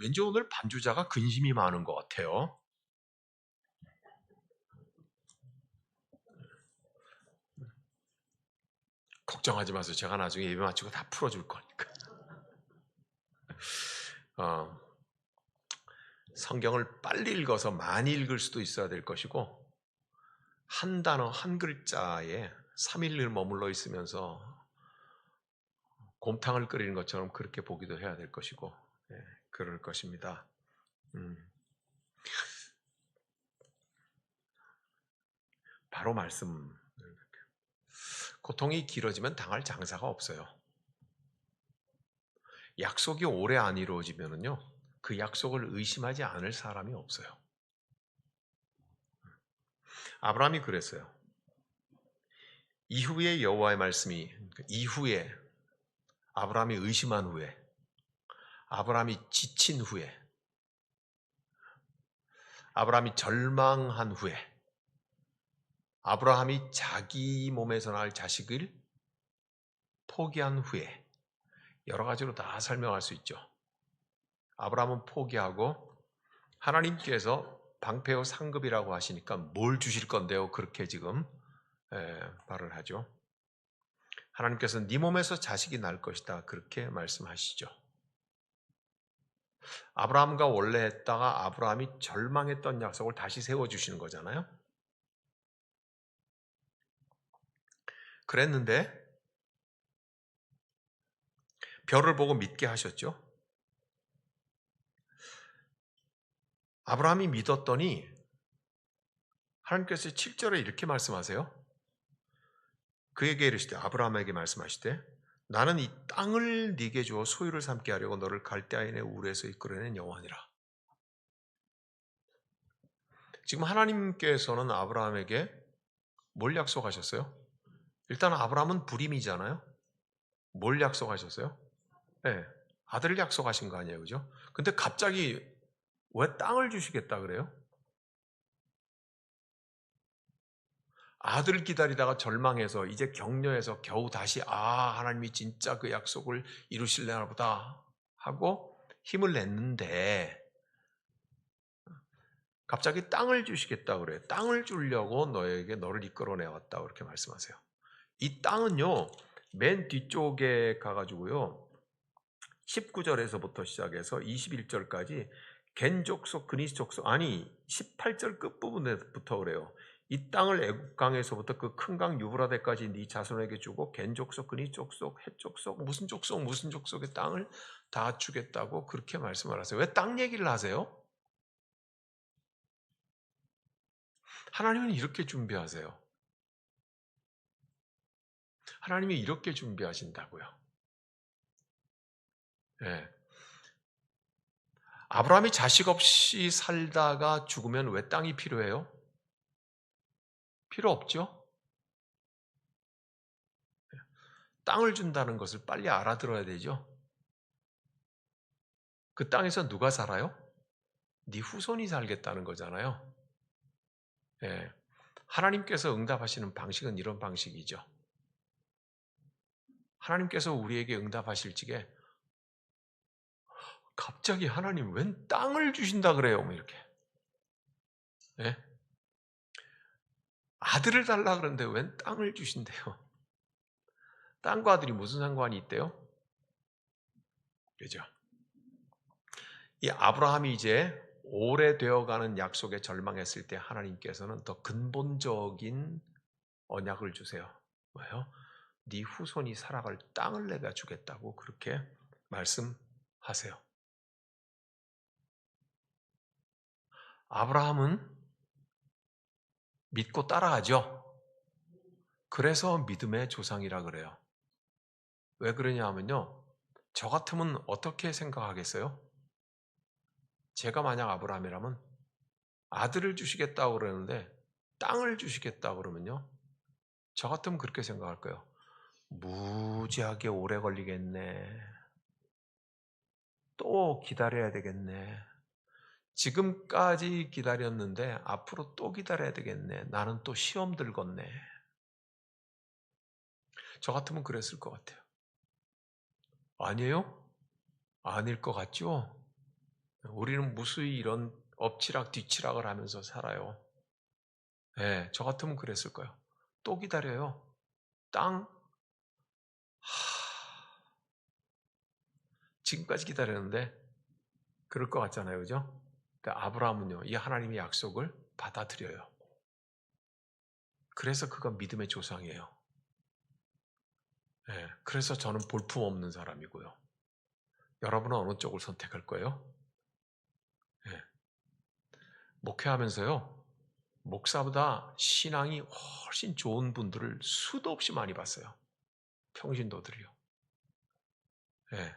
왠지 오늘 반주자가 근심이 많은 것 같아요. 걱정하지 마세요. 제가 나중에 예배 마치고 다 풀어줄 거니까. 성경을 빨리 읽어서 많이 읽을 수도 있어야 될 것이고, 한 단어, 한 글자에 3일을 머물러 있으면서 곰탕을 끓이는 것처럼 그렇게 보기도 해야 될 것이고, 그럴 것입니다. 바로 말씀. 고통이 길어지면 당할 장사가 없어요. 약속이 오래 안 이루어지면은요, 그 약속을 의심하지 않을 사람이 없어요. 아브라함이 그랬어요. 이후에 여호와의 말씀이, 이후에 아브라함이 의심한 후에, 아브라함이 지친 후에, 아브라함이 절망한 후에, 아브라함이 자기 몸에서 날 자식을 포기한 후에, 여러 가지로 다 설명할 수 있죠. 아브라함은 포기하고 하나님께서 방패요 상급이라고 하시니까 뭘 주실 건데요? 그렇게 지금 말을 하죠. 하나님께서 네 몸에서 자식이 날 것이다. 그렇게 말씀하시죠. 아브라함과 원래 했다가 아브라함이 절망했던 약속을 다시 세워주시는 거잖아요. 그랬는데 별을 보고 믿게 하셨죠. 아브라함이 믿었더니 하나님께서 7절에 이렇게 말씀하세요. 그에게 이르시되, 아브라함에게 말씀하시되, 나는 이 땅을 네게 주어 소유를 삼게 하려고 너를 갈대아인의 우르에서 이끌어낸 여호와니라. 지금 하나님께서는 아브라함에게 뭘 약속하셨어요? 일단 아브라함은 불임이잖아요. 뭘 약속하셨어요? 네, 아들을 약속하신 거 아니에요, 그죠? 근데 갑자기 왜 땅을 주시겠다 그래요? 아들을 기다리다가 절망해서 이제 격려해서 겨우 다시 하나님이 진짜 그 약속을 이루실려나 보다 하고 힘을 냈는데 갑자기 땅을 주시겠다 그래요. 땅을 주려고 너에게 너를 이끌어내왔다 그렇게 말씀하세요. 이 땅은요, 맨 뒤쪽에 가가지고요, 19절에서부터 시작해서 21절까지 겐 족속, 그니스 족속, 아니 18절 끝부분부터 그래요. 이 땅을 애굽 강에서부터 그 큰 강 유브라데까지 네 자손에게 주고 겐 족속, 그니스 족속, 헷 족속, 무슨 족속, 무슨 족속의 땅을 다 주겠다고 그렇게 말씀을 하세요. 왜 땅 얘기를 하세요? 하나님은 이렇게 준비하세요. 하나님이 이렇게 준비하신다고요. 네. 아브라함이 자식 없이 살다가 죽으면 왜 땅이 필요해요? 필요 없죠? 땅을 준다는 것을 빨리 알아들어야 되죠. 그 땅에서 누가 살아요? 네 후손이 살겠다는 거잖아요. 예. 하나님께서 응답하시는 방식은 이런 방식이죠. 하나님께서 우리에게 응답하실 적에 갑자기 하나님 웬 땅을 주신다 그래요? 뭐 이렇게. 예? 아들을 달라 그러는데 웬 땅을 주신대요? 땅과 아들이 무슨 상관이 있대요? 그죠? 이 아브라함이 이제 오래되어가는 약속에 절망했을 때 하나님께서는 더 근본적인 언약을 주세요. 뭐예요? 네 후손이 살아갈 땅을 내가 주겠다고 그렇게 말씀하세요. 아브라함은 믿고 따라가죠. 그래서 믿음의 조상이라 그래요. 왜 그러냐 하면요. 저 같으면 어떻게 생각하겠어요? 제가 만약 아브라함이라면 아들을 주시겠다고 그러는데 땅을 주시겠다고 그러면요. 저 같으면 그렇게 생각할 거예요. 무지하게 오래 걸리겠네. 또 기다려야 되겠네. 지금까지 기다렸는데 앞으로 또 기다려야 되겠네. 나는 또 시험 들겠네. 저 같으면 그랬을 것 같아요. 아니에요? 아닐 것 같죠? 우리는 무수히 이런 엎치락 뒤치락을 하면서 살아요. 예, 저 같으면 그랬을 거예요. 또 기다려요. 땅, 지금까지 기다렸는데 그럴 것 같잖아요, 그죠? 그러니까 아브라함은요, 이 하나님의 약속을 받아들여요. 그래서 그가 믿음의 조상이에요. 예, 그래서 저는 볼품없는 사람이고요. 여러분은 어느 쪽을 선택할 거예요? 예, 목회하면서요, 목사보다 신앙이 훨씬 좋은 분들을 수도 없이 많이 봤어요. 평신도들이요. 예.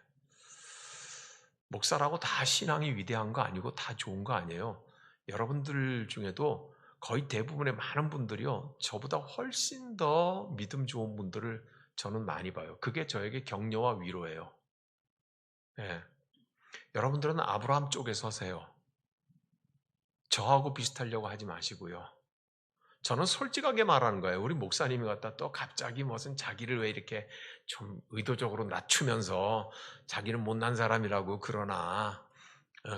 목사라고 다 신앙이 위대한 거 아니고 다 좋은 거 아니에요. 여러분들 중에도 거의 대부분의 많은 분들이요, 저보다 훨씬 더 믿음 좋은 분들을 저는 많이 봐요. 그게 저에게 격려와 위로예요. 예. 여러분들은 아브라함 쪽에 서세요. 저하고 비슷하려고 하지 마시고요. 저는 솔직하게 말하는 거예요. 우리 목사님이 갖다 또 갑자기 무슨 자기를 왜 이렇게 좀 의도적으로 낮추면서 자기는 못난 사람이라고 그러나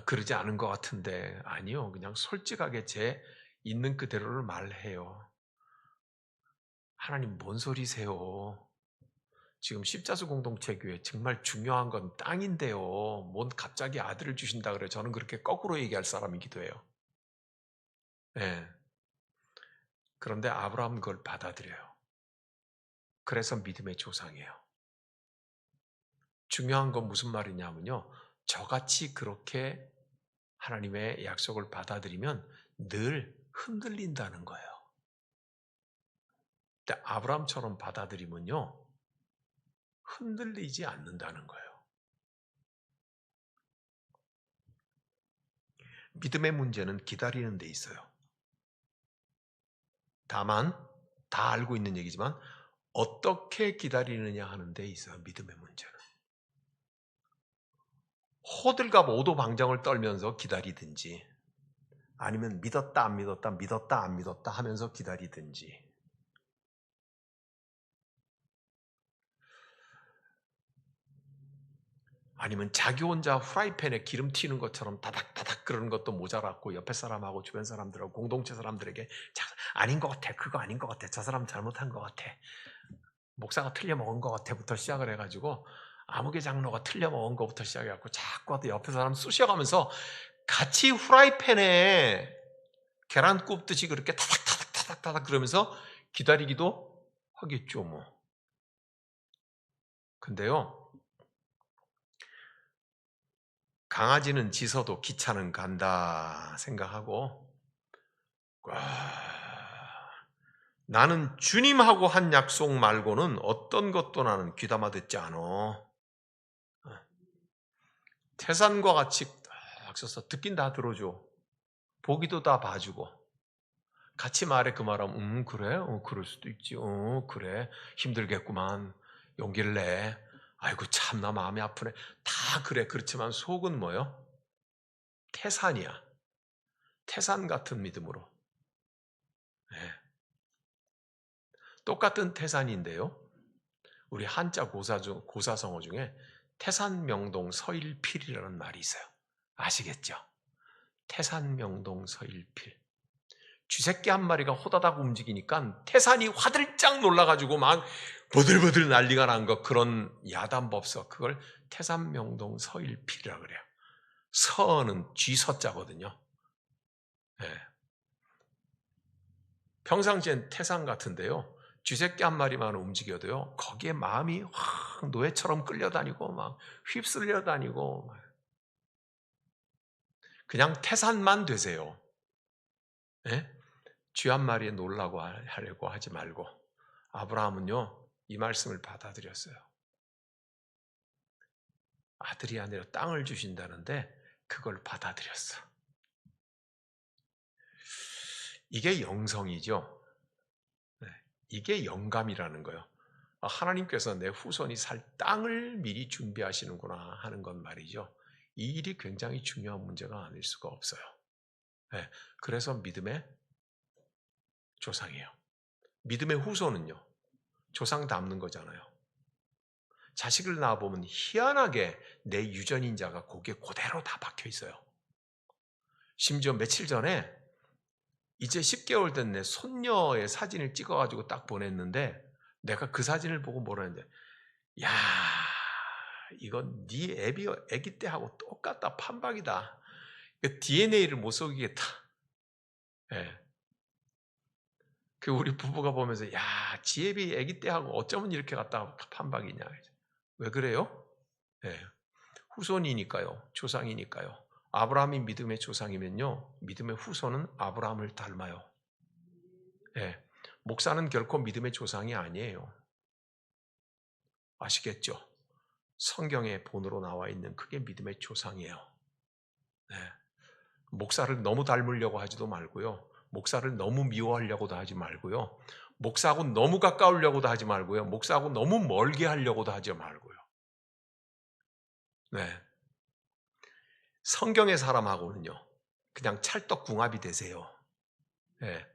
그러지 않은 것 같은데, 아니요. 그냥 솔직하게 제 있는 그대로를 말해요. 하나님 뭔 소리세요? 지금 십자수 공동체 교회 정말 중요한 건 땅인데요. 뭔 갑자기 아들을 주신다 그래요. 저는 그렇게 거꾸로 얘기할 사람이기도 해요. 네. 그런데 아브라함은 그걸 받아들여요. 그래서 믿음의 조상이에요. 중요한 건 무슨 말이냐면요, 저같이 그렇게 하나님의 약속을 받아들이면 늘 흔들린다는 거예요. 근데 아브라함처럼 받아들이면요, 흔들리지 않는다는 거예요. 믿음의 문제는 기다리는 데 있어요. 다만 다 알고 있는 얘기지만 어떻게 기다리느냐 하는 데 있어요. 믿음의 문제는. 호들갑 오도방정을 떨면서 기다리든지, 아니면 믿었다 안 믿었다 믿었다 안 믿었다 하면서 기다리든지, 아니면 자기 혼자 후라이팬에 기름 튀는 것처럼 다닥다닥 그러는 것도 모자랐고, 옆에 사람하고 주변 사람들하고 공동체 사람들에게 아닌 것 같아, 그거 아닌 것 같아, 저 사람 잘못한 것 같아, 목사가 틀려먹은 것 같아부터 시작을 해가지고 아무개 장로가 틀려먹은 것부터 시작해갖고 자꾸 옆에 사람 쑤셔가면서 같이 후라이팬에 계란 굽듯이 그렇게 타닥타닥타닥타닥 그러면서 기다리기도 하겠죠 뭐. 근데요, 강아지는 짖어도 기차는 간다 생각하고, 나는 주님하고 한 약속 말고는 어떤 것도 나는 귀담아 듣지 않어. 태산과 같이 딱 서서 듣긴 다 들어줘. 보기도 다 봐주고. 같이 말해. 그 말하면 그래? 그럴 수도 있지. 그래. 힘들겠구만. 용기를 내. 아이고 참나 마음이 아프네. 다 그래. 그렇지만 속은 뭐요? 태산이야. 태산 같은 믿음으로. 네. 똑같은 태산인데요, 우리 한자 고사성어 중에 태산명동 서일필이라는 말이 있어요. 아시겠죠? 태산명동 서일필. 쥐새끼 한 마리가 호다닥 움직이니까 태산이 화들짝 놀라가지고 막 버들버들 난리가 난 것, 그런 야단법석, 그걸 태산명동 서일필이라고 그래요. 서는 쥐서자거든요. 네. 평상시엔 태산 같은데요, 쥐새끼 한 마리만 움직여도요, 거기에 마음이 확 노예처럼 끌려다니고 막 휩쓸려 다니고, 그냥 태산만 되세요. 네? 쥐 한 마리에 놀라고 하려고 하지 말고. 아브라함은요, 이 말씀을 받아들였어요. 아들이 아니라 땅을 주신다는데 그걸 받아들였어. 이게 영성이죠. 네, 이게 영감이라는 거예요. 하나님께서 내 후손이 살 땅을 미리 준비하시는구나 하는 건 말이죠. 이 일이 굉장히 중요한 문제가 아닐 수가 없어요. 네, 그래서 믿음의 조상이에요. 믿음의 후손은요, 조상 닮는 거잖아요. 자식을 낳아보면 희한하게 내 유전인자가 거기에 그대로 다 박혀 있어요. 심지어 며칠 전에 이제 10개월 된 내 손녀의 사진을 찍어가지고 딱 보냈는데 내가 그 사진을 보고 뭐라 했는데, 야, 이건 네 애기 때하고 똑같다. 판박이다. DNA를 못 속이겠다. 예. 그 우리 부부가 보면서, 야, 지혜비 애기 때하고 어쩌면 이렇게 갖다가 판박이냐. 왜 그래요? 예. 후손이니까요. 조상이니까요. 아브라함이 믿음의 조상이면요, 믿음의 후손은 아브라함을 닮아요. 예. 목사는 결코 믿음의 조상이 아니에요. 아시겠죠? 성경에 본으로 나와 있는 그게 믿음의 조상이에요. 네. 목사를 너무 닮으려고 하지도 말고요. 목사를 너무 미워하려고도 하지 말고요. 목사하고 너무 가까우려고도 하지 말고요. 목사하고 너무 멀게 하려고도 하지 말고요. 네. 성경의 사람하고는요, 그냥 찰떡궁합이 되세요. 네.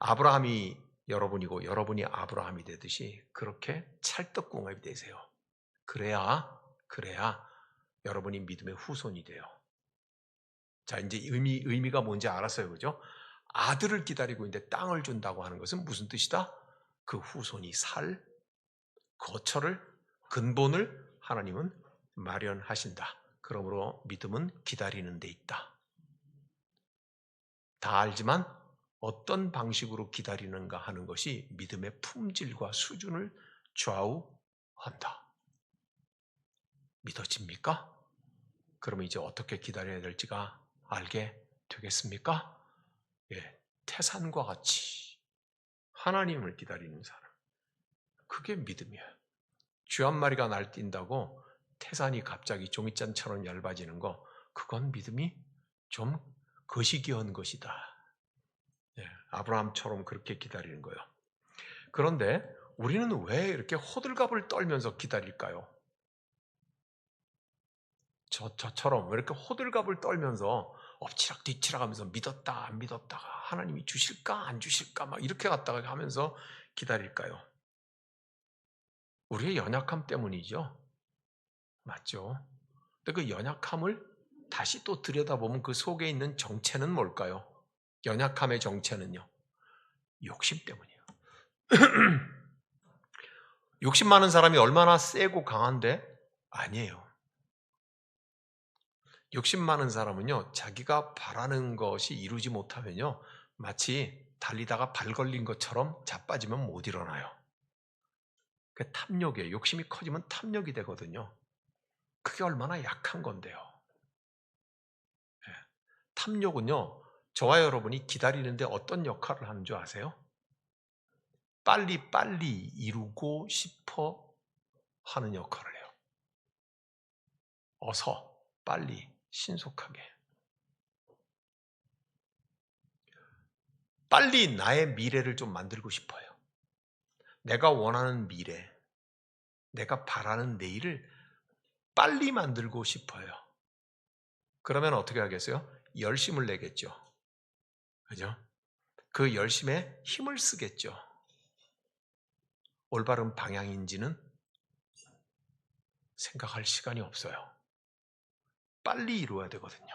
아브라함이 여러분이고 여러분이 아브라함이 되듯이 그렇게 찰떡궁합이 되세요. 그래야 여러분이 믿음의 후손이 돼요. 자, 이제 의미가 뭔지 알았어요. 그죠? 아들을 기다리고 있는데 땅을 준다고 하는 것은 무슨 뜻이다? 그 후손이 살 거처를, 근본을 하나님은 마련하신다. 그러므로 믿음은 기다리는 데 있다. 다 알지만 어떤 방식으로 기다리는가 하는 것이 믿음의 품질과 수준을 좌우한다. 믿어집니까? 그러면 이제 어떻게 기다려야 될지가 알게 되겠습니까? 예, 태산과 같이 하나님을 기다리는 사람. 그게 믿음이에요. 쥐 한 마리가 날뛴다고 태산이 갑자기 종이잔처럼 얇아지는 거, 그건 믿음이 좀 거시기한 것이다. 예, 아브라함처럼 그렇게 기다리는 거예요. 그런데 우리는 왜 이렇게 호들갑을 떨면서 기다릴까요? 저처럼 왜 이렇게 호들갑을 떨면서 엎치락 뒤치락 하면서 믿었다 안 믿었다가 하나님이 주실까 안 주실까 막 이렇게 갔다가 하면서 기다릴까요? 우리의 연약함 때문이죠. 맞죠? 근데 그 연약함을 다시 또 들여다보면 그 속에 있는 정체는 뭘까요? 연약함의 정체는요, 욕심 때문이에요. 욕심 많은 사람이 얼마나 세고 강한데? 아니에요. 욕심 많은 사람은요, 자기가 바라는 것이 이루지 못하면요, 마치 달리다가 발 걸린 것처럼 자빠지면 못 일어나요. 그 탐욕이에요. 욕심이 커지면 탐욕이 되거든요. 그게 얼마나 약한 건데요. 예. 탐욕은요, 저와 여러분이 기다리는데 어떤 역할을 하는 줄 아세요? 빨리 이루고 싶어 하는 역할을 해요. 어서, 빨리, 신속하게. 빨리 나의 미래를 좀 만들고 싶어요. 내가 원하는 미래, 내가 바라는 내일을 빨리 만들고 싶어요. 그러면 어떻게 하겠어요? 열심을 내겠죠. 그죠? 그 열심에 힘을 쓰겠죠. 올바른 방향인지는 생각할 시간이 없어요. 빨리 이루어야 되거든요.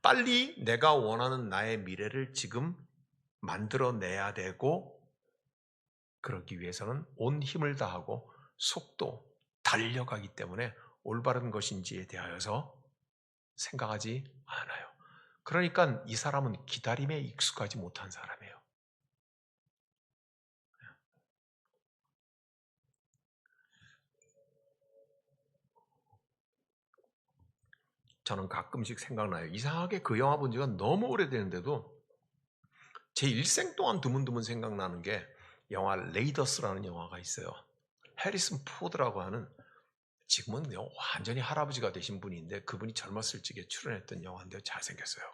빨리 내가 원하는 나의 미래를 지금 만들어내야 되고, 그러기 위해서는 온 힘을 다하고 속도, 달려가기 때문에 올바른 것인지에 대하여서 생각하지 않아요. 그러니까 이 사람은 기다림에 익숙하지 못한 사람이에요. 저는 가끔씩 생각나요. 이상하게 그 영화 본 지가 너무 오래되는데도 제 일생 동안 드문드문 생각나는 게 영화 레이더스라는 영화가 있어요. 해리슨 포드라고 하는, 지금은 완전히 할아버지가 되신 분인데 그분이 젊었을 적에 출연했던 영화인데 잘생겼어요.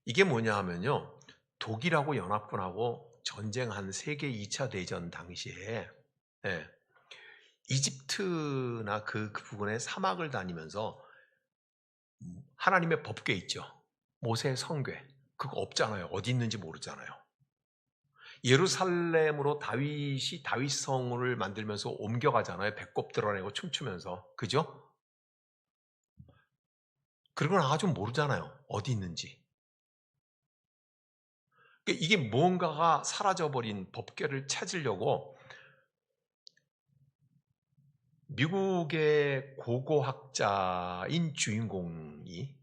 이게 뭐냐 하면요, 독일하고 연합군하고 전쟁한 세계 2차 대전 당시에, 예, 이집트나 그 부분의 사막을 다니면서 하나님의 법궤 있죠. 모세의 성궤. 그거 없잖아요. 어디 있는지 모르잖아요. 예루살렘으로 다윗이 다윗성을 만들면서 옮겨가잖아요. 배꼽 드러내고 춤추면서. 그죠? 그런 건 아주 모르잖아요. 어디 있는지. 이게 무언가가 사라져버린 법궤를 찾으려고 미국의 고고학자인 주인공이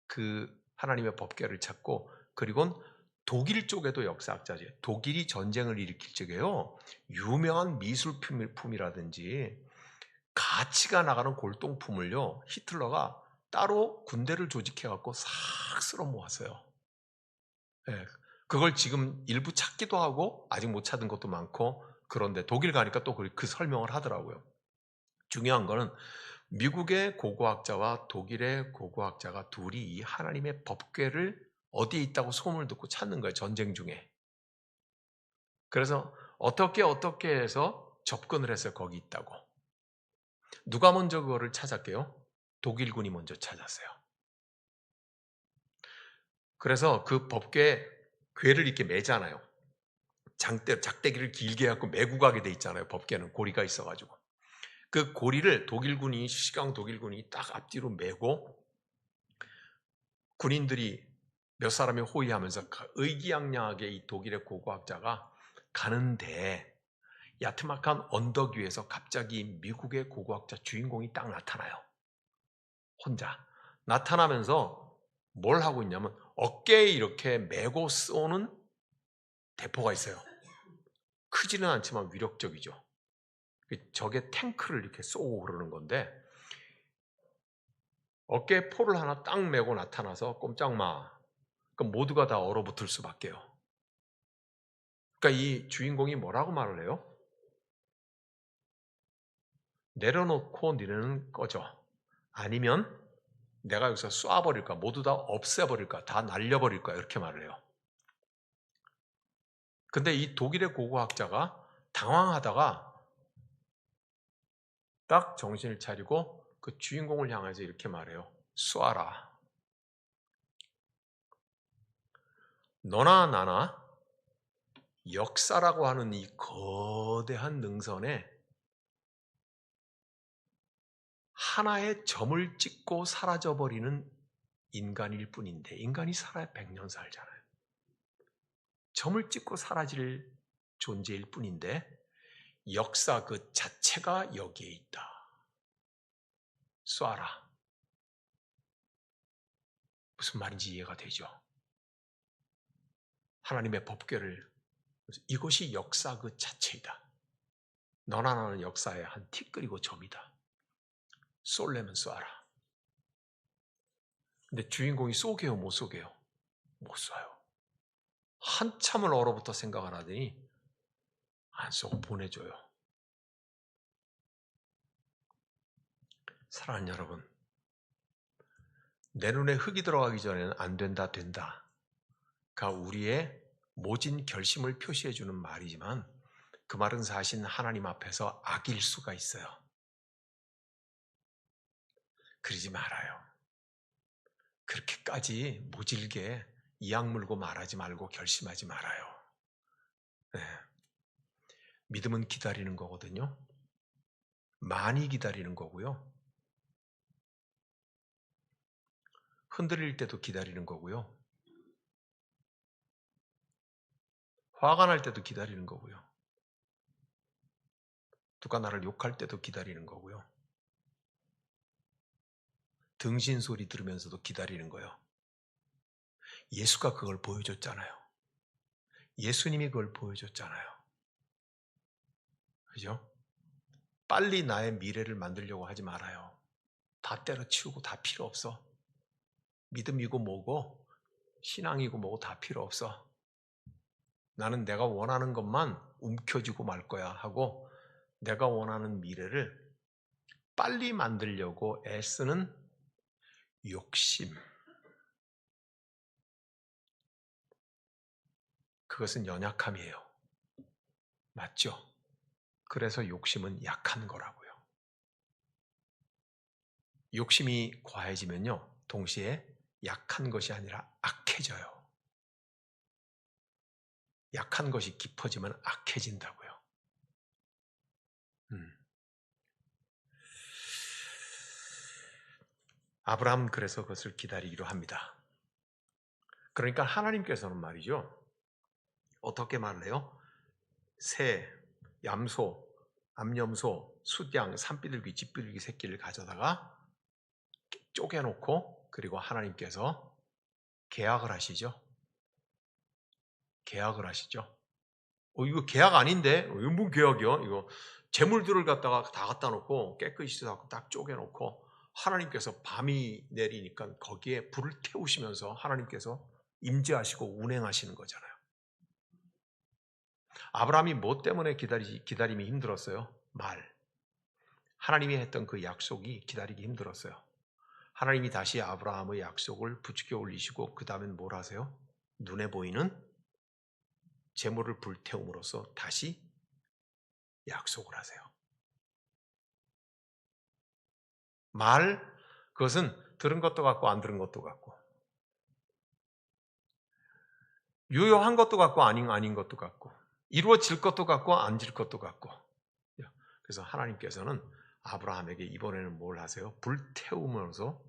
그 하나님의 법궤를 찾고, 그리고는 독일 쪽에도 역사학자죠. 독일이 전쟁을 일으킬 적에요, 유명한 미술품이라든지 가치가 나가는 골동품을요, 히틀러가 따로 군대를 조직해갖고 싹 쓸어 모았어요. 예, 그걸 지금 일부 찾기도 하고 아직 못 찾은 것도 많고, 그런데 독일 가니까 또 그 설명을 하더라고요. 중요한 거는 미국의 고고학자와 독일의 고고학자가 둘이 이 하나님의 법궤를 어디에 있다고 소문을 듣고 찾는 거예요, 전쟁 중에. 그래서 어떻게 해서 접근을 했어요, 거기 있다고. 누가 먼저 그거를 찾았게요? 독일군이 먼저 찾았어요. 그래서 그 법궤 궤를 이렇게 매잖아요. 작대기를 길게 해갖고 메고 가게 돼 있잖아요. 법궤는 고리가 있어가지고. 그 고리를 시강 독일군이 딱 앞뒤로 메고, 군인들이 몇 사람이 호위하면서 의기양양하게 이 독일의 고고학자가 가는데, 야트막한 언덕 위에서 갑자기 미국의 고고학자 주인공이 딱 나타나요. 혼자 나타나면서 뭘 하고 있냐면 어깨에 이렇게 메고 쏘는 대포가 있어요. 크지는 않지만 위력적이죠. 적의 탱크를 이렇게 쏘고 그러는 건데, 어깨에 포를 하나 딱 메고 나타나서 꼼짝마. 그럼 모두가 다 얼어붙을 수밖에요. 그러니까 이 주인공이 뭐라고 말을 해요? 내려놓고 니네는 꺼져. 아니면 내가 여기서 쏴버릴까, 모두 다 없애버릴까, 다 날려버릴 거야, 이렇게 말을 해요. 근데 이 독일의 고고학자가 당황하다가 딱 정신을 차리고 그 주인공을 향해서 이렇게 말해요. 쏴라. 너나 나나 역사라고 하는 이 거대한 능선에 하나의 점을 찍고 사라져버리는 인간일 뿐인데, 인간이 살아야 100년 살잖아요. 점을 찍고 사라질 존재일 뿐인데 역사 그 자체가 여기에 있다. 쏴라. 무슨 말인지 이해가 되죠? 하나님의 법궤를, 이것이 역사 그 자체이다. 너나 나는 역사의 한 티끌이고 점이다. 쏠려면 쏴라. 근데 주인공이 쏘게요, 못 쏘게요? 못 쏴요. 한참을 얼어붙어 생각을 하더니 안 쏘고 보내줘요. 사랑하는 여러분, 내 눈에 흙이 들어가기 전에는 안 된다, 된다가 우리의 모진 결심을 표시해주는 말이지만, 그 말은 사실 하나님 앞에서 악일 수가 있어요. 그러지 말아요. 그렇게까지 모질게 이악 물고 말하지 말고 결심하지 말아요. 네. 믿음은 기다리는 거거든요. 많이 기다리는 거고요. 흔들릴 때도 기다리는 거고요. 화가 날 때도 기다리는 거고요. 누가 나를 욕할 때도 기다리는 거고요. 등신 소리 들으면서도 기다리는 거예요. 예수가 그걸 보여줬잖아요. 예수님이 그걸 보여줬잖아요. 그죠? 빨리 나의 미래를 만들려고 하지 말아요. 다 때려치우고 다 필요 없어. 믿음이고 뭐고 신앙이고 뭐고 다 필요 없어. 나는 내가 원하는 것만 움켜쥐고 말 거야 하고, 내가 원하는 미래를 빨리 만들려고 애쓰는 욕심, 그것은 연약함이에요. 맞죠? 그래서 욕심은 약한 거라고요. 욕심이 과해지면요, 동시에 약한 것이 아니라 악해져요. 약한 것이 깊어지면 악해진다고요. 아브라함은 그래서 그것을 기다리기로 합니다. 그러니까 하나님께서는 말이죠. 어떻게 말을 해요? 새, 염소, 암염소, 숫양, 산비둘기, 집비둘기 새끼를 가져다가 쪼개놓고 그리고 하나님께서 계약을 하시죠. 계약을 하시죠. 이거 계약 아닌데? 이거 뭔 계약이요? 이거 재물들을 갖다가 다 갖다 놓고 깨끗이 딱 쪼개놓고 하나님께서 밤이 내리니까 거기에 불을 태우시면서 하나님께서 임재하시고 운행하시는 거잖아요. 아브라함이 뭐 때문에 기다림이 힘들었어요? 말. 하나님이 했던 그 약속이 기다리기 힘들었어요. 하나님이 다시 아브라함의 약속을 부추겨 올리시고 그 다음엔 뭘 하세요? 눈에 보이는 재물을 불태움으로써 다시 약속을 하세요. 말, 그것은 들은 것도 같고 안 들은 것도 같고 유효한 것도 같고 아닌 것도 같고 이루어질 것도 같고 안 질 것도 같고. 그래서 하나님께서는 아브라함에게 이번에는 뭘 하세요? 불태우면서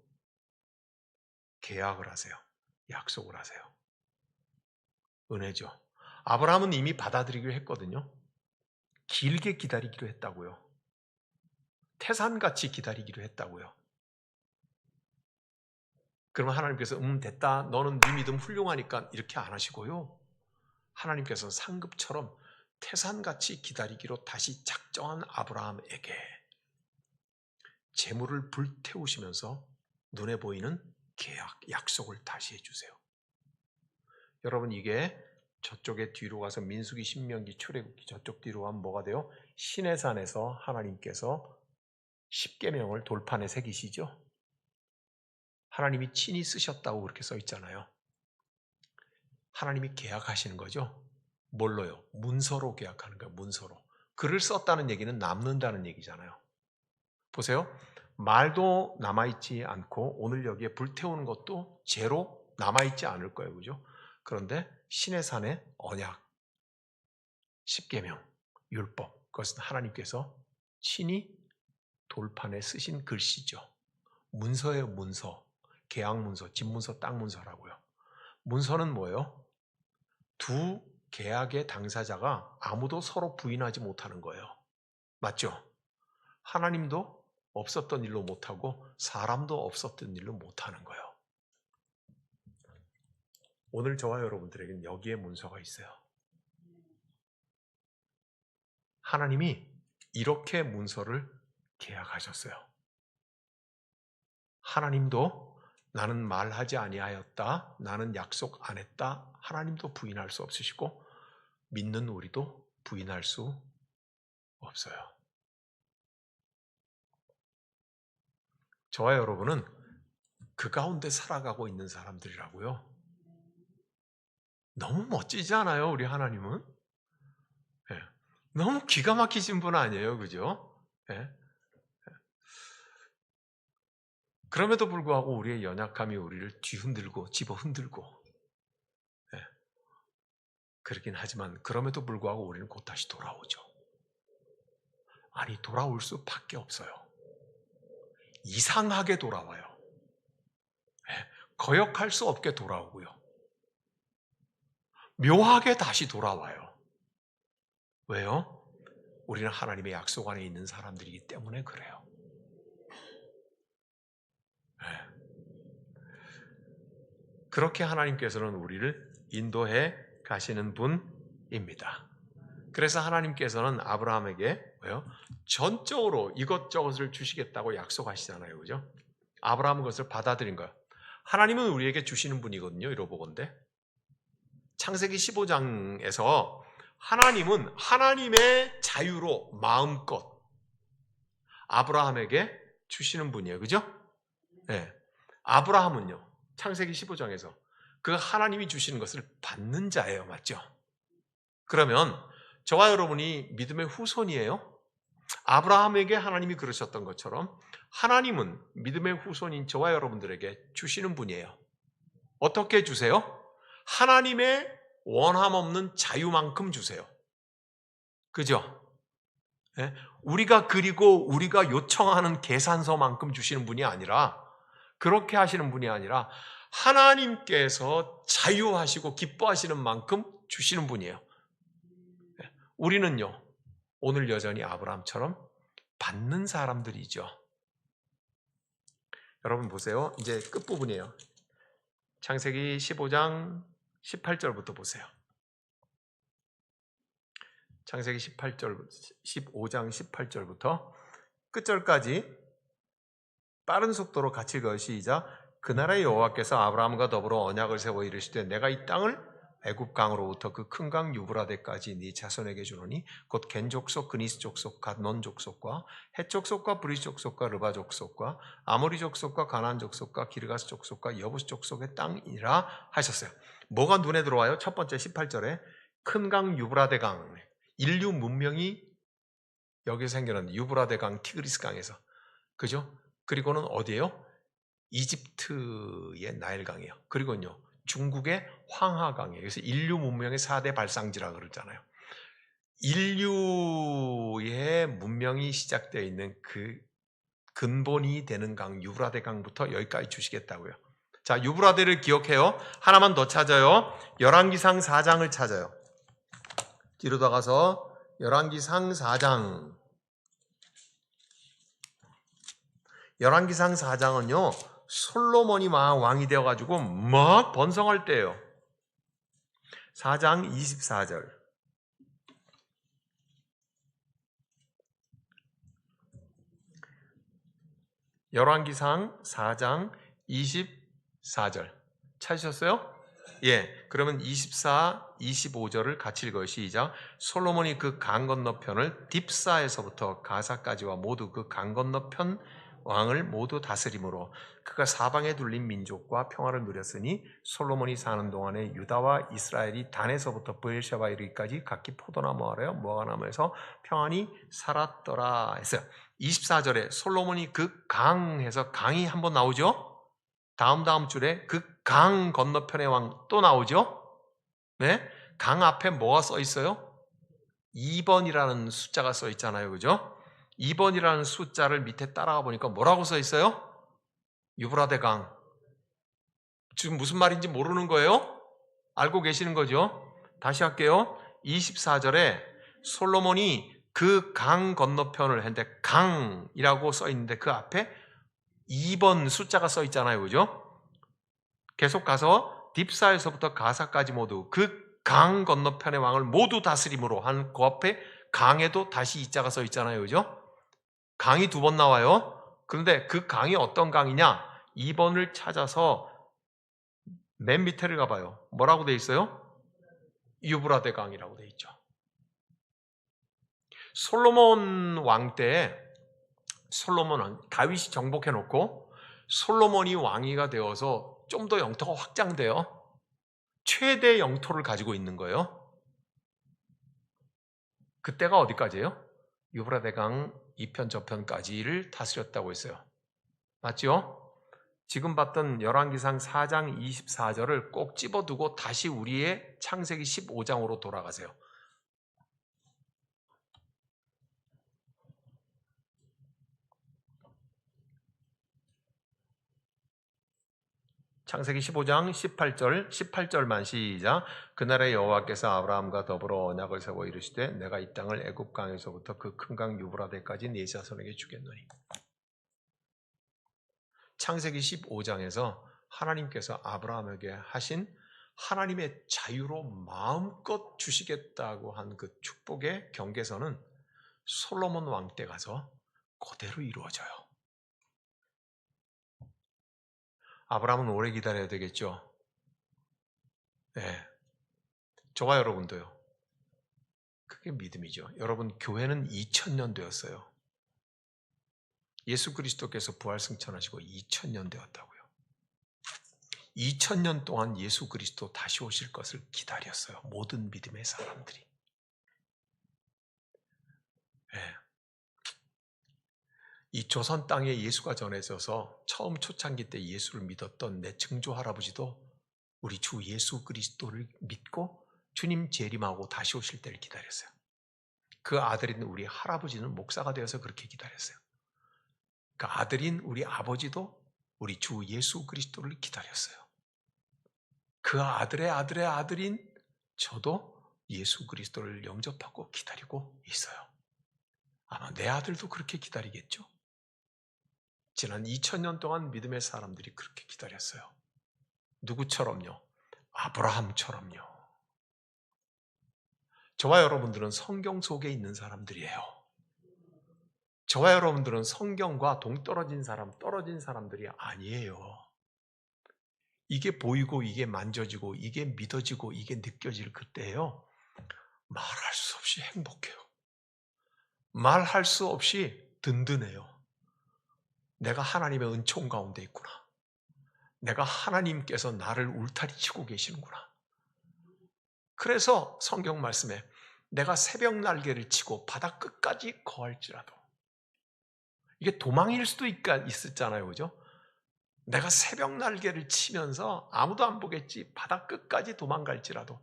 계약을 하세요. 약속을 하세요. 은혜죠. 아브라함은 이미 받아들이기로 했거든요. 길게 기다리기로 했다고요. 태산같이 기다리기로 했다고요. 그러면 하나님께서 됐다. 너는 네 믿음 훌륭하니까 이렇게 안 하시고요. 하나님께서는 상급처럼 태산같이 기다리기로 다시 작정한 아브라함에게 재물을 불태우시면서 눈에 보이는 계약, 약속을 다시 해주세요. 여러분 이게 저쪽에 뒤로 가서 민수기, 신명기, 출애굽기 저쪽 뒤로 가면 뭐가 돼요? 시내산에서 하나님께서 십계명을 돌판에 새기시죠. 하나님이 친히 쓰셨다고 그렇게 써 있잖아요. 하나님이 계약하시는 거죠. 뭘로요? 문서로 계약하는 거예요. 문서로. 글을 썼다는 얘기는 남는다는 얘기잖아요. 보세요. 말도 남아있지 않고 오늘 여기에 불태우는 것도 죄로 남아있지 않을 거예요. 그죠? 그런데 시내산의 언약, 십계명, 율법, 그것은 하나님께서 친히 돌판에 쓰신 글씨죠. 문서예요. 문서. 계약문서, 집문서, 땅문서라고요. 문서는 뭐예요? 두 계약의 당사자가 아무도 서로 부인하지 못하는 거예요. 맞죠? 하나님도 없었던 일로 못하고 사람도 없었던 일로 못하는 거예요. 오늘 저와 여러분들에게는 여기에 문서가 있어요. 하나님이 이렇게 문서를 계약하셨어요. 하나님도 나는 말하지 아니하였다, 나는 약속 안 했다, 하나님도 부인할 수 없으시고 믿는 우리도 부인할 수 없어요. 저와 여러분은 그 가운데 살아가고 있는 사람들이라고요. 너무 멋지지 않아요, 우리 하나님은? 네. 너무 기가 막히신 분 아니에요, 그죠? 네. 그럼에도 불구하고 우리의 연약함이 우리를 뒤흔들고 집어 흔들고 그러긴 하지만 그럼에도 불구하고 우리는 곧 다시 돌아오죠. 아니 돌아올 수밖에 없어요. 이상하게 돌아와요. 거역할 수 없게 돌아오고요. 묘하게 다시 돌아와요. 왜요? 우리는 하나님의 약속 안에 있는 사람들이기 때문에 그래요. 그렇게 하나님께서는 우리를 인도해 가시는 분입니다. 그래서 하나님께서는 아브라함에게 왜요? 전적으로 이것저것을 주시겠다고 약속하시잖아요. 그죠? 아브라함은 그것을 받아들인 거예요. 하나님은 우리에게 주시는 분이거든요. 이러보건대. 창세기 15장에서 하나님은 하나님의 자유로 마음껏 아브라함에게 주시는 분이에요. 그죠? 네. 아브라함은요. 창세기 15장에서 그 하나님이 주시는 것을 받는 자예요. 맞죠? 그러면 저와 여러분이 믿음의 후손이에요. 아브라함에게 하나님이 그러셨던 것처럼 하나님은 믿음의 후손인 저와 여러분들에게 주시는 분이에요. 어떻게 주세요? 하나님의 원함 없는 자유만큼 주세요. 그죠? 네? 우리가 그리고 우리가 요청하는 계산서만큼 주시는 분이 아니라 그렇게 하시는 분이 아니라 하나님께서 자유하시고 기뻐하시는 만큼 주시는 분이에요. 우리는요, 오늘 여전히 아브라함처럼 받는 사람들이죠. 여러분 보세요. 이제 끝부분이에요. 창세기 15장 18절부터 보세요. 창세기 15장 18절부터 끝절까지 빠른 속도로 같이 읽어요. 시작. 그날의 여호와께서 아브라함과 더불어 언약을 세워 이르시되 내가 이 땅을 애굽 강으로부터 그 큰 강 유브라데까지 네 자손에게 주노니 곧 겐 족속, 그니스 족속, 갓논 족속과 헷 족속과 브리 족속과 르바 족속과 아모리 족속과 가나안 족속과 기르가스 족속과 여부스 족속의 땅이라 하셨어요. 뭐가 눈에 들어와요? 첫 번째 18절에 큰 강 유브라데 강, 인류 문명이 여기서 생겨난 유브라데 강, 티그리스 강에서, 그죠? 그리고는 어디예요? 이집트의 나일강이에요. 그리고는요, 중국의 황하강이에요. 그래서 인류 문명의 4대 발상지라 그러잖아요. 인류의 문명이 시작되어 있는 그 근본이 되는 강, 유브라데 강부터 여기까지 주시겠다고요. 자, 유브라데를 기억해요. 하나만 더 찾아요. 열왕기상 4장을 찾아요. 뒤로 나가서 열왕기상 4장. 열왕기상 4장은요, 솔로몬이 막 왕이 되어가지고 막 번성할 때예요. 4장 24절. 열왕기상 4장 24절. 찾으셨어요? 예, 그러면 24, 25절을 같이 읽어요. 시작. 솔로몬이 그 강 건너편을 딥사에서부터 가사까지와 모두 그 강 건너편 왕을 모두 다스림으로 그가 사방에 둘린 민족과 평화를 누렸으니 솔로몬이 사는 동안에 유다와 이스라엘이 단에서부터 브엘샤바 이르기까지 각기 포도나무 아래와 무화과나무에서 평안히 살았더라 했어요. 24절에 솔로몬이 그 강에서 강이 한번 나오죠. 다음 줄에 그 강 건너편의 왕 또 나오죠. 네? 강 앞에 뭐가 써 있어요? 2번이라는 숫자가 써 있잖아요. 그죠? 2번이라는 숫자를 밑에 따라가 보니까 뭐라고 써 있어요? 유브라데 강. 지금 무슨 말인지 모르는 거예요? 알고 계시는 거죠? 다시 할게요. 24절에 솔로몬이 그 강 건너편을 했는데 강이라고 써 있는데 그 앞에 2번 숫자가 써 있잖아요. 그죠? 계속 가서 딥사에서부터 가사까지 모두 그 강 건너편의 왕을 모두 다스림으로 한 그 앞에 강에도 다시 이자가 써 있잖아요. 그죠? 강이 2번 나와요. 그런데 그 강이 어떤 강이냐? 2번을 찾아서 맨 밑에를 가봐요. 뭐라고 돼 있어요? 유브라데 강이라고 돼 있죠. 솔로몬 왕 때 다윗이 정복해 놓고 솔로몬이 왕위가 되어서 좀 더 영토가 확장돼요. 최대 영토를 가지고 있는 거예요. 그때가 어디까지예요? 유브라데 강 이편 저편까지를 다스렸다고 했어요. 맞죠? 지금 봤던 열왕기상 4장 24절을 꼭 집어두고 다시 우리의 창세기 15장으로 돌아가세요. 창세기 15장 18절만 시작. 그날의 여호와께서 아브라함과 더불어 언약을 세워 이르시되 내가 이 땅을 애굽 강에서부터 그 큰 강 유브라데까지 네 자손에게 주겠노니. 창세기 15장에서 하나님께서 아브라함에게 하신 하나님의 자유로 마음껏 주시겠다고 한 그 축복의 경계선은 솔로몬 왕 때 가서 그대로 이루어져요. 아브라함은 오래 기다려야 되겠죠. 네. 저와 여러분도요. 그게 믿음이죠. 여러분, 교회는 2000년 되었어요. 예수 그리스도께서 부활 승천하시고 2000년 되었다고요. 2000년 동안 예수 그리스도 다시 오실 것을 기다렸어요. 모든 믿음의 사람들이. 네. 이 조선 땅에 예수가 전해져서 처음 초창기 때 예수를 믿었던 내 증조 할아버지도 우리 주 예수 그리스도를 믿고 주님 재림하고 다시 오실 때를 기다렸어요. 그 아들인 우리 할아버지는 목사가 되어서 그렇게 기다렸어요. 그 아들인 우리 아버지도 우리 주 예수 그리스도를 기다렸어요. 그 아들의 아들의 아들인 저도 예수 그리스도를 영접하고 기다리고 있어요. 아마 내 아들도 그렇게 기다리겠죠? 지난 2000년 동안 믿음의 사람들이 그렇게 기다렸어요. 누구처럼요? 아브라함처럼요. 저와 여러분들은 성경 속에 있는 사람들이에요. 저와 여러분들은 성경과 동떨어진 사람, 떨어진 사람들이 아니에요. 이게 보이고 이게 만져지고 이게 믿어지고 이게 느껴질 그때예요. 말할 수 없이 행복해요. 말할 수 없이 든든해요. 내가 하나님의 은총 가운데 있구나. 내가 하나님께서 나를 울타리치고 계시는구나. 그래서 성경 말씀에 내가 새벽 날개를 치고 바다 끝까지 거할지라도, 이게 도망일 수도 있었잖아요. 그죠? 내가 새벽 날개를 치면서 아무도 안 보겠지, 바다 끝까지 도망갈지라도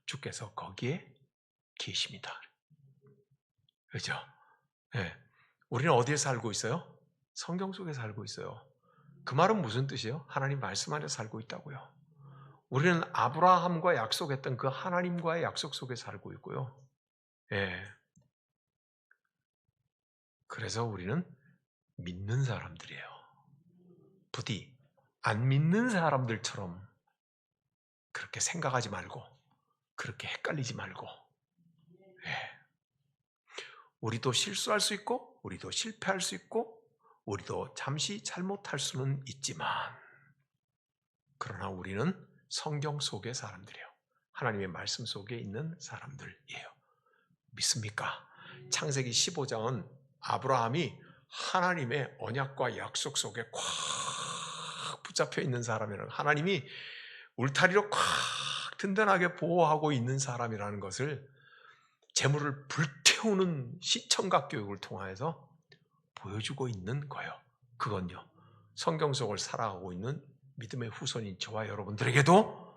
주께서 거기에 계십니다. 그죠? 네. 우리는 어디에 살고 있어요? 성경 속에 살고 있어요. 그 말은 무슨 뜻이에요? 하나님 말씀 안에 살고 있다고요. 우리는 아브라함과 약속했던 그 하나님과의 약속 속에 살고 있고요. 예. 그래서 우리는 믿는 사람들이에요. 부디 안 믿는 사람들처럼 그렇게 생각하지 말고, 그렇게 헷갈리지 말고. 예. 우리도 실수할 수 있고, 우리도 실패할 수 있고, 우리도 잠시 잘못할 수는 있지만, 그러나 우리는 성경 속의 사람들이에요. 하나님의 말씀 속에 있는 사람들이에요. 믿습니까? 창세기 15장은 아브라함이 하나님의 언약과 약속 속에 꽉 붙잡혀 있는 사람이라는, 하나님이 울타리로 꽉 든든하게 보호하고 있는 사람이라는 것을 재물을 불태우는 시청각 교육을 통해서 보여주고 있는 거예요. 그건요, 성경 속을 살아가고 있는 믿음의 후손인 저와 여러분들에게도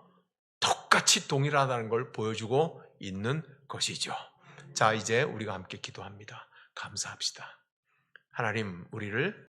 똑같이 동일하다는 걸 보여주고 있는 것이죠. 자, 이제 우리가 함께 기도합니다. 감사합시다. 하나님, 우리를